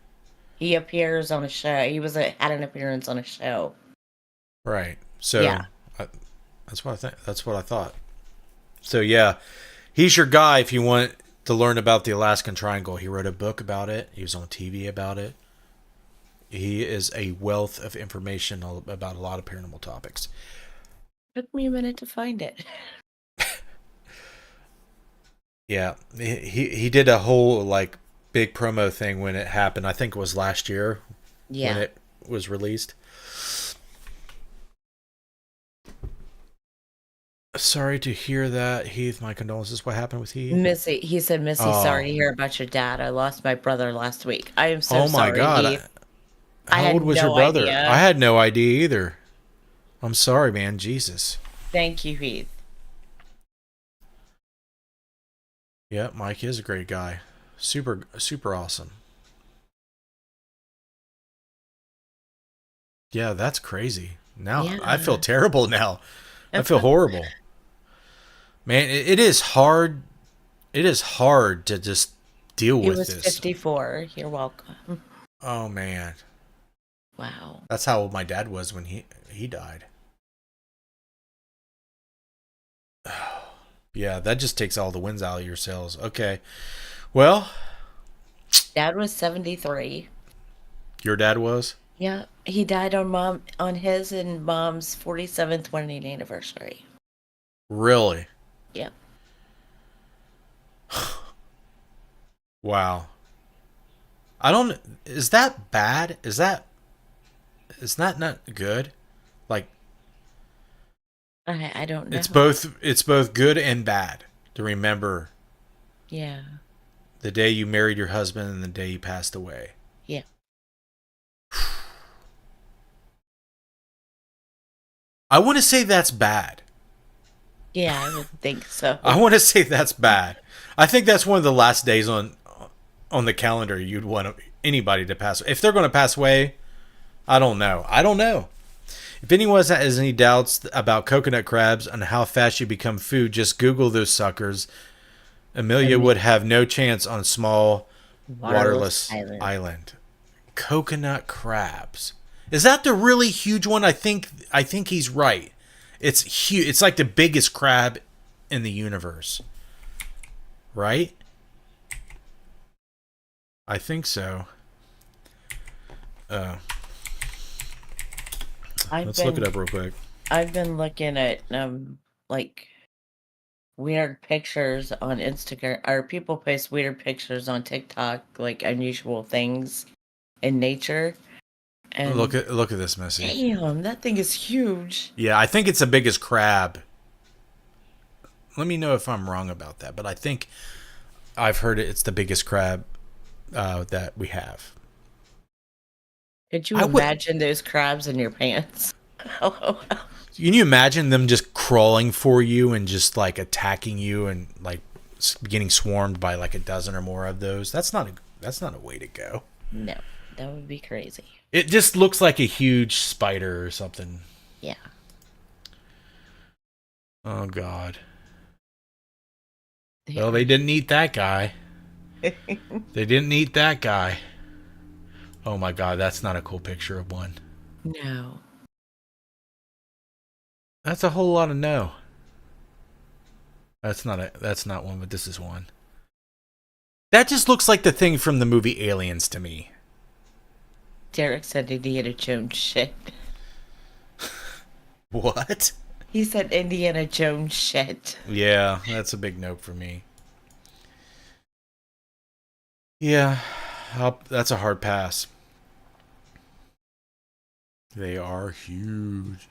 He appears on a show. He had an appearance on a show. Right. So yeah. That's what I thought. So yeah, he's your guy if you want to learn about the Alaskan Triangle. He wrote a book about it. He was on TV about it. He is a wealth of information about a lot of paranormal topics. Took me a minute to find it. Yeah, he did a whole like big promo thing when it happened. I think it was last year when it was released. Sorry to hear that, Heath. My condolences. What happened with Heath? Missy, he said, Missy, sorry to hear about your dad. I lost my brother last week. I am so Oh my sorry, God. Heath. How old was your brother? Idea. I had no idea either. I'm sorry, man. Jesus. Thank you, Heath. Yeah, Mike is a great guy. Super, super awesome. Yeah, that's crazy. Now I feel terrible now. I feel horrible. Man, it is hard. It is hard to just deal with this. He was 54. You're welcome. Oh, man. Wow. That's how old my dad was when he died. Yeah, that just takes all the winds out of your sails. Okay. Well. Dad was 73. Your dad was? Yeah. He died on his and mom's 47th wedding anniversary. Really? Yep. Wow. Is that bad? Is that not good? Like, I don't know. It's both good and bad to remember. Yeah. The day you married your husband and the day you passed away. Yeah. I want to say that's bad. Yeah, I would think so. I want to say that's bad. I think that's one of the last days on the calendar you'd want anybody to pass. If they're going to pass away, I don't know. If anyone has any doubts about coconut crabs and how fast you become food, just Google those suckers. Amelia would have no chance on small waterless island. Coconut crabs. Is that the really huge one? I think he's right. It's huge. It's like the biggest crab in the universe. Right? I think so. Let's look it up real quick. I've been looking at like weird pictures on Instagram, or people post weird pictures on TikTok, like unusual things in nature. And look at this, Missy. Damn, that thing is huge. Yeah, I think it's the biggest crab. Let me know if I'm wrong about that, but I think I've heard it's the biggest crab that we have. Could you imagine those crabs in your pants? Oh. Can you imagine them just crawling for you and just like attacking you and like getting swarmed by like a dozen or more of those? That's not a way to go. No, that would be crazy. It just looks like a huge spider or something. Yeah. Oh God. Well, they didn't eat that guy. They didn't eat that guy. Oh my God, that's not a cool picture of one. No. That's a whole lot of no. That's not one, but this is one. That just looks like the thing from the movie Aliens to me. Derek said Indiana Jones shit. What? He said Indiana Jones shit. Yeah, that's a big note for me. Yeah, that's a hard pass. They are huge.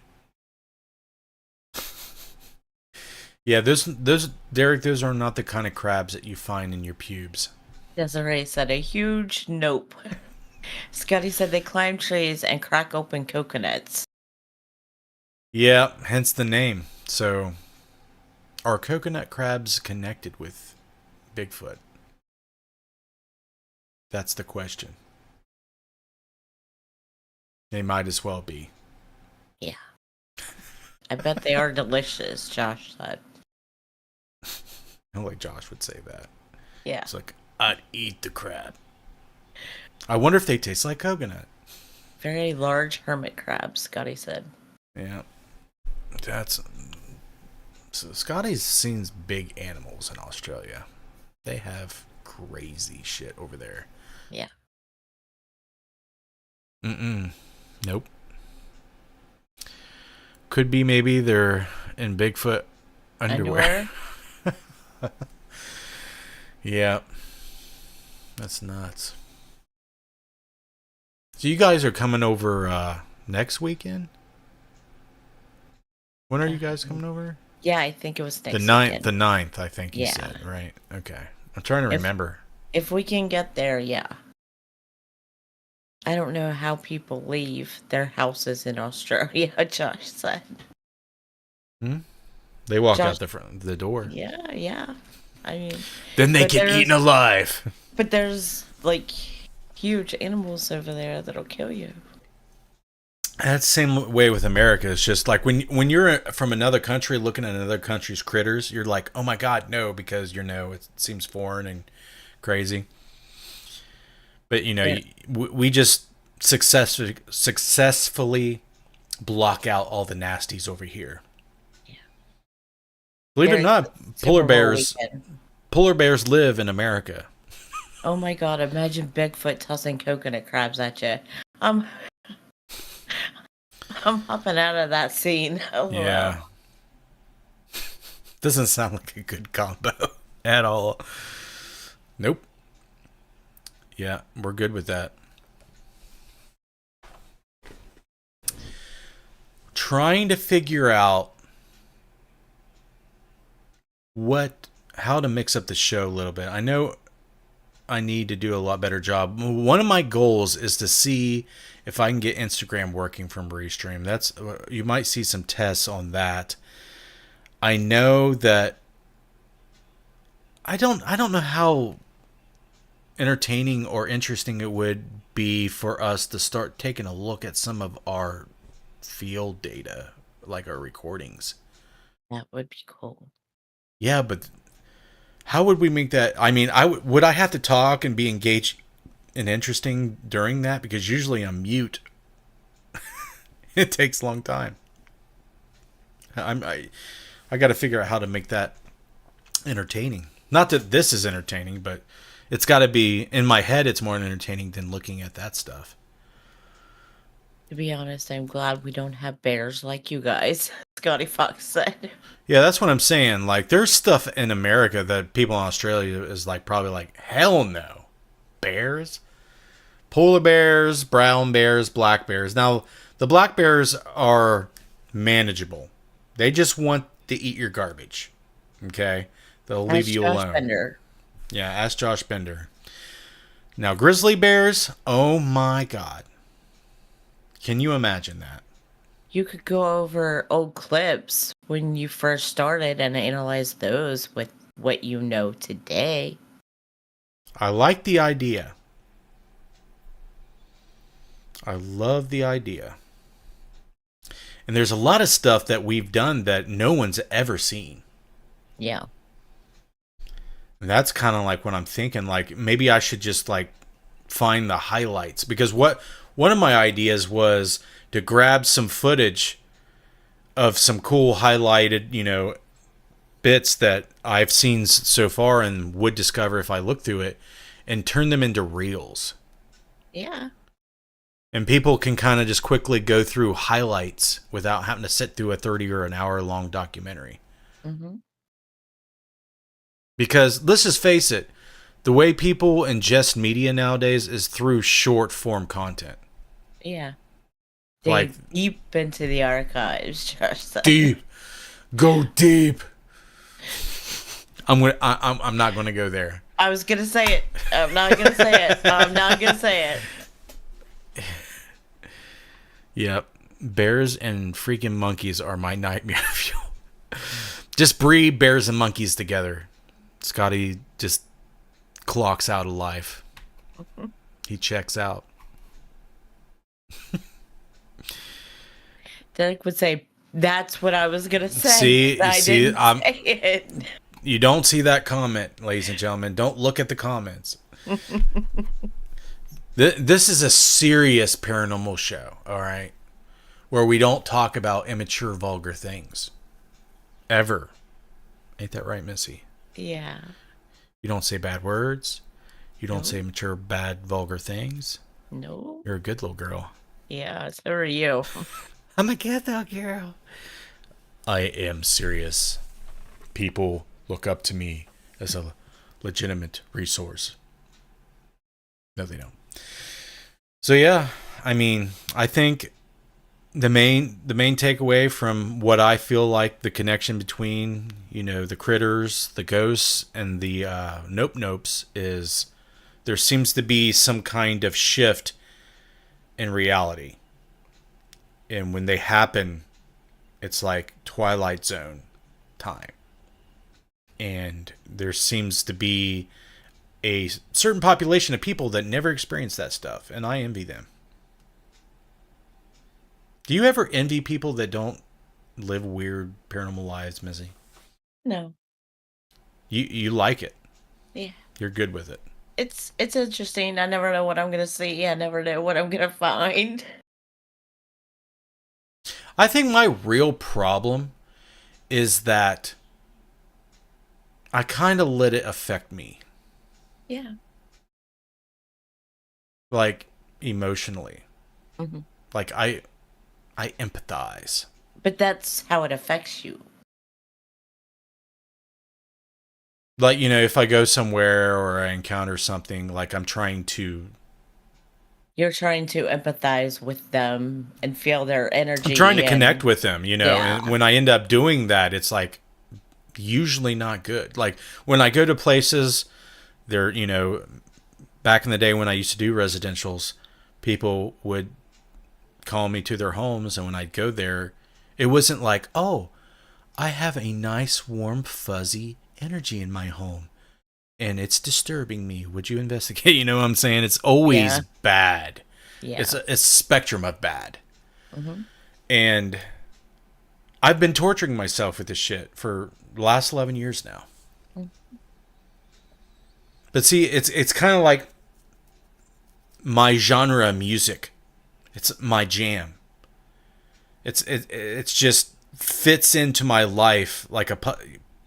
Yeah, those Derek, those are not the kind of crabs that you find in your pubes. Desiree said a huge nope. Scotty said they climb trees and crack open coconuts. Yeah, hence the name. So, are coconut crabs connected with Bigfoot? That's the question. They might as well be. Yeah. I bet they are delicious, Josh said. I like Josh would say that. Yeah. It's like, I'd eat the crab. I wonder if they taste like coconut. Very large hermit crabs, Scotty said. Yeah. So Scotty's seen big animals in Australia. They have crazy shit over there. Yeah. Nope. Could be maybe they're in Bigfoot underwear. Yeah. That's nuts. So you guys are coming over next weekend? When are you guys coming over? Yeah, I think it was next the 9th. weekend. The 9th, I think you Yeah. said. Right. Okay. I'm trying to remember. If we can get there, yeah. I don't know how people leave their houses in Australia, Josh said. They walk out the door. Yeah. I mean, then they get eaten alive. But there's like huge animals over there that'll kill you. That's the same way with America. It's just like when you're from another country looking at another country's critters, you're like, oh my God, no, because it seems foreign and crazy. But we just successfully block out all the nasties over here. Yeah. Believe it or not, polar bears live in America. Oh my God! Imagine Bigfoot tossing coconut crabs at you. I'm hopping out of that scene. Oh, yeah. wow. Doesn't sound like a good combo at all. Nope. Yeah, we're good with that. Trying to figure out how to mix up the show a little bit. I know I need to do a lot better job. One of my goals is to see if I can get Instagram working from Restream. You might see some tests on that. I know that I don't know how entertaining or interesting it would be for us to start taking a look at some of our field data, like our recordings. That would be cool. Yeah, but how would we make that? I mean, would I have to talk and be engaged and interesting during that? Because usually I'm mute. It takes a long time. I got to figure out how to make that entertaining. Not that this is entertaining, but it's got to be, in my head, it's more entertaining than looking at that stuff. To be honest, I'm glad we don't have bears like you guys, Scotty Fox said. Yeah, that's what I'm saying. Like, there's stuff in America that people in Australia is like probably like, hell no. Bears? Polar bears, brown bears, black bears. Now, the black bears are manageable. They just want to eat your garbage. Okay? They'll leave you alone. Bender. Yeah, ask Josh Bender. Now, grizzly bears, oh my God. Can you imagine that? You could go over old clips when you first started and analyze those with what you know today. I like the idea. I love the idea. And there's a lot of stuff that we've done that no one's ever seen. Yeah. And that's kind of like what I'm thinking. Like, maybe I should just like find the highlights. Because one of my ideas was to grab some footage of some cool highlighted, bits that I've seen so far and would discover if I look through it and turn them into reels. Yeah. And people can kind of just quickly go through highlights without having to sit through a 30 or an hour long documentary. Mm-hmm. Because let's just face it, the way people ingest media nowadays is through short form content. Yeah. Like deep into the archives, Josh. Deep. Go deep. I'm not gonna go there. I was gonna say it. I'm not gonna say it. I'm not gonna say it. Yep. Bears and freaking monkeys are my nightmare fuel. Just breed bears and monkeys together. Scotty just clocks out of life. He checks out. Derek would say, "That's what I was gonna say." You don't see that comment, ladies and gentlemen. Don't look at the comments. This is a serious paranormal show, all right, where we don't talk about immature, vulgar things. Ever. Ain't that right, Missy? Yeah. You don't say bad words. You don't No. say mature, bad, vulgar things. No. You're a good little girl. Yeah, so are you. I'm a good little girl. I am serious. People look up to me as a legitimate resource. No, they don't. So yeah, I mean, I think the main takeaway from what I feel like the connection between, the critters, the ghosts, and the nopes is there seems to be some kind of shift in reality. And when they happen, it's like Twilight Zone time. And there seems to be a certain population of people that never experience that stuff, and I envy them. Do you ever envy people that don't live weird paranormal lives, Missy? No. You like it. Yeah. You're good with it. It's interesting. I never know what I'm gonna see. I never know what I'm gonna find. I think my real problem is that I kind of let it affect me. Yeah. Like, emotionally. Mm-hmm. Like, I empathize. But that's how it affects you. Like, if I go somewhere or I encounter something, like I'm trying to... You're trying to empathize with them and feel their energy. I'm trying to connect with them, Yeah. And when I end up doing that, it's like usually not good. Like when I go to places, they're, back in the day when I used to do residentials, people would call me to their homes, and when I'd go there, it wasn't like, oh, I have a nice, warm, fuzzy energy in my home, and it's disturbing me. Would you investigate? You know what I'm saying? It's always bad. Yeah. It's a spectrum of bad. Mm-hmm. And I've been torturing myself with this shit for the last 11 years now. Mm-hmm. But see, it's kind of like my genre of music. It's my jam. It's just fits into my life like a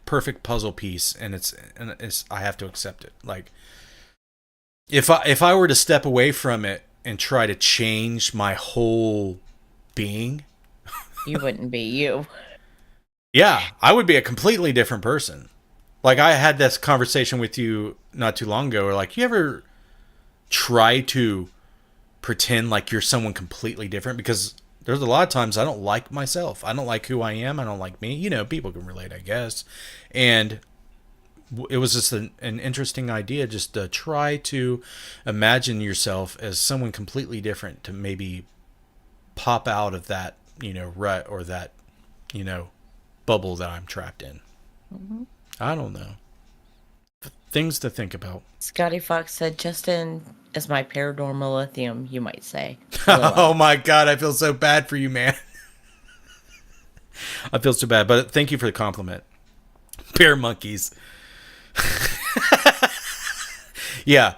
perfect puzzle piece, and it's I have to accept it. Like if I were to step away from it and try to change my whole being, you wouldn't be you. Yeah, I would be a completely different person. Like I had this conversation with you not too long ago, or like, you ever try to pretend like you're someone completely different? Because there's a lot of times I don't like myself. I don't like who I am. I don't like me. People can relate, I guess. And it was just an interesting idea just to try to imagine yourself as someone completely different, to maybe pop out of that, rut or that, bubble that I'm trapped in. Mm-hmm. I don't know. Things to think about. Scotty Fox said, Justin is my paranormal lithium, you might say. Oh my God, I feel so bad for you, man. I feel so bad, but thank you for the compliment. Bear monkeys. Yeah,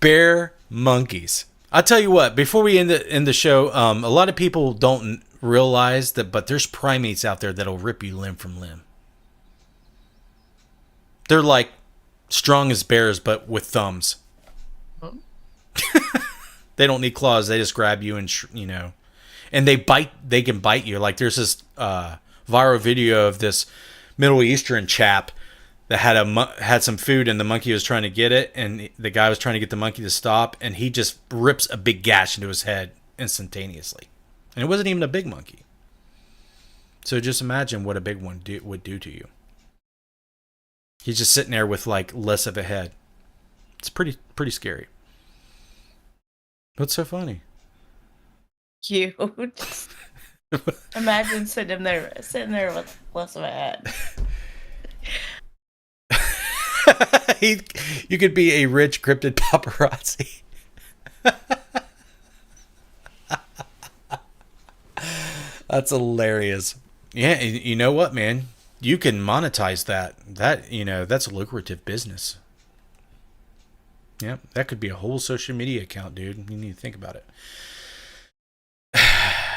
bear monkeys. I'll tell you what, before we end the show, a lot of people don't realize that, but there's primates out there that'll rip you limb from limb. They're like strong as bears, but with thumbs. Huh? They don't need claws. They just grab you and, and they bite. They can bite you. Like there's this viral video of this Middle Eastern chap that had some food, and the monkey was trying to get it, and the guy was trying to get the monkey to stop, and he just rips a big gash into his head instantaneously. And it wasn't even a big monkey. So just imagine what a big one would do to you. He's just sitting there with like less of a head. It's pretty scary. What's so funny? Cute. Imagine sitting there with less of a head. You could be a rich cryptid paparazzi. That's hilarious. Yeah, you know what, man? You can monetize that. That's a lucrative business. Yeah, that could be a whole social media account, dude. You need to think about it.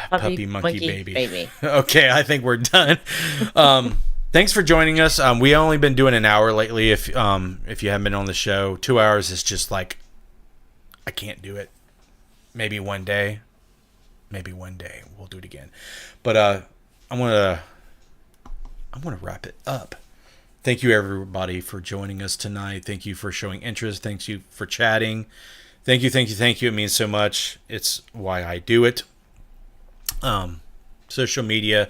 Puppy monkey baby. baby. Okay, I think we're done. thanks for joining us. We only been doing an hour lately. If you haven't been on the show, 2 hours is just like, I can't do it. Maybe one day we'll do it again. But I want to wrap it up. Thank you everybody for joining us tonight. Thank you for showing interest. Thank you for chatting. Thank you. It means so much. It's why I do it. Social media.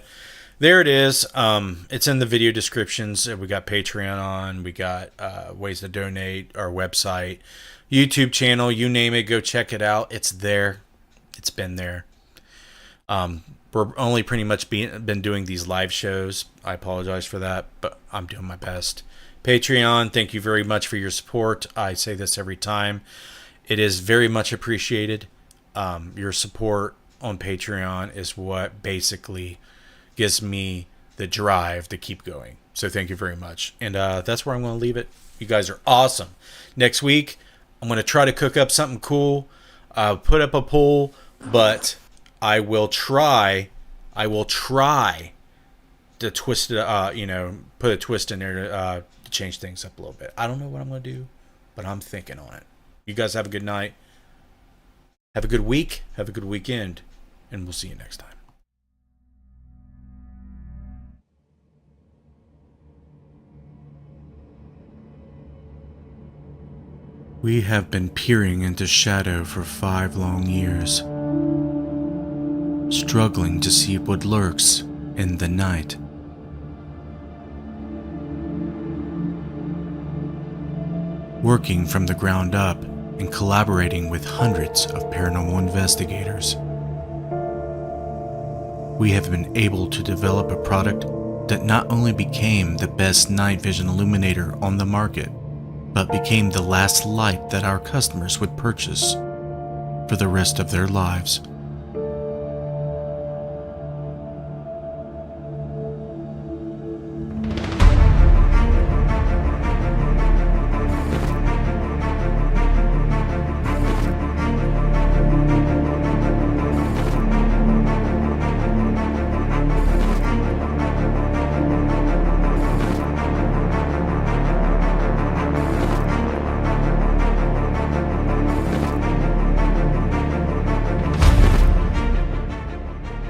There it is. It's in the video descriptions. We got Patreon on. We got ways to donate. Our website, YouTube channel. You name it. Go check it out. It's there. It's been there. We're only pretty much been doing these live shows. I apologize for that, but I'm doing my best. Patreon, thank you very much for your support. I say this every time. It is very much appreciated. Your support on Patreon is what basically gives me the drive to keep going. So thank you very much. And that's where I'm going to leave it. You guys are awesome. Next week, I'm going to try to cook up something cool. Put up a poll, but I will try to twist it, put a twist in there to change things up a little bit. I don't know what I'm going to do, but I'm thinking on it. You guys have a good night. Have a good week. Have a good weekend. And we'll see you next time. We have been peering into shadow for 5 long years, struggling to see what lurks in the night. Working from the ground up and collaborating with hundreds of paranormal investigators, we have been able to develop a product that not only became the best night vision illuminator on the market, but became the last light that our customers would purchase for the rest of their lives.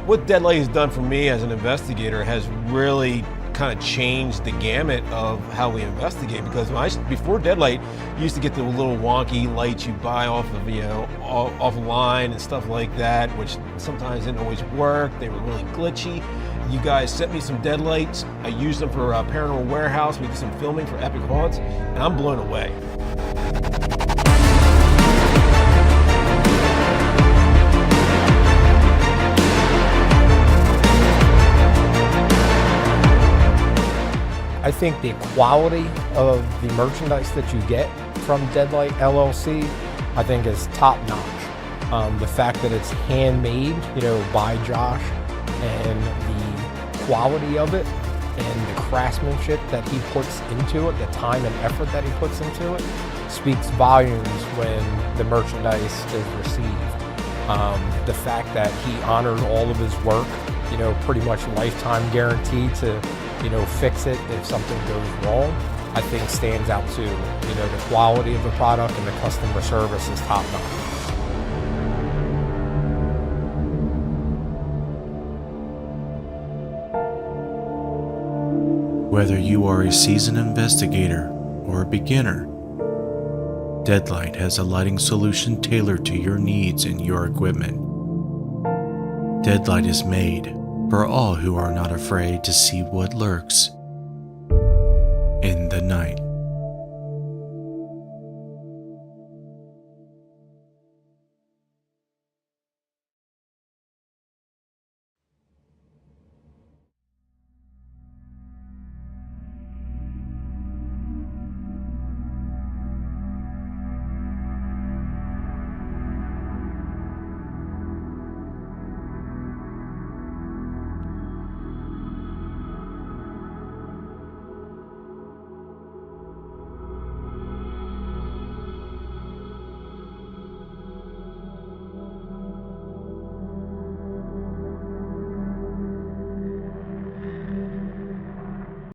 What Deadlight has done for me as an investigator has really kind of changed the gamut of how we investigate, because before Deadlight, you used to get the little wonky lights you buy off of, offline and stuff like that, which sometimes didn't always work. They were really glitchy. You guys sent me some Deadlights. I used them for Paranormal Warehouse. We did some filming for Epic Haunts, and I'm blown away. I think the quality of the merchandise that you get from Deadlight LLC, I think is top notch. The fact that it's handmade, by Josh, and the quality of it and the craftsmanship that he puts into it, the time and effort that he puts into it, speaks volumes when the merchandise is received. The fact that he honors all of his work, pretty much lifetime guarantee to fix it if something goes wrong, I think stands out too. The quality of the product and the customer service is top notch. Whether you are a seasoned investigator or a beginner, Deadlight has a lighting solution tailored to your needs and your equipment. Deadlight is made for all who are not afraid to see what lurks in the night.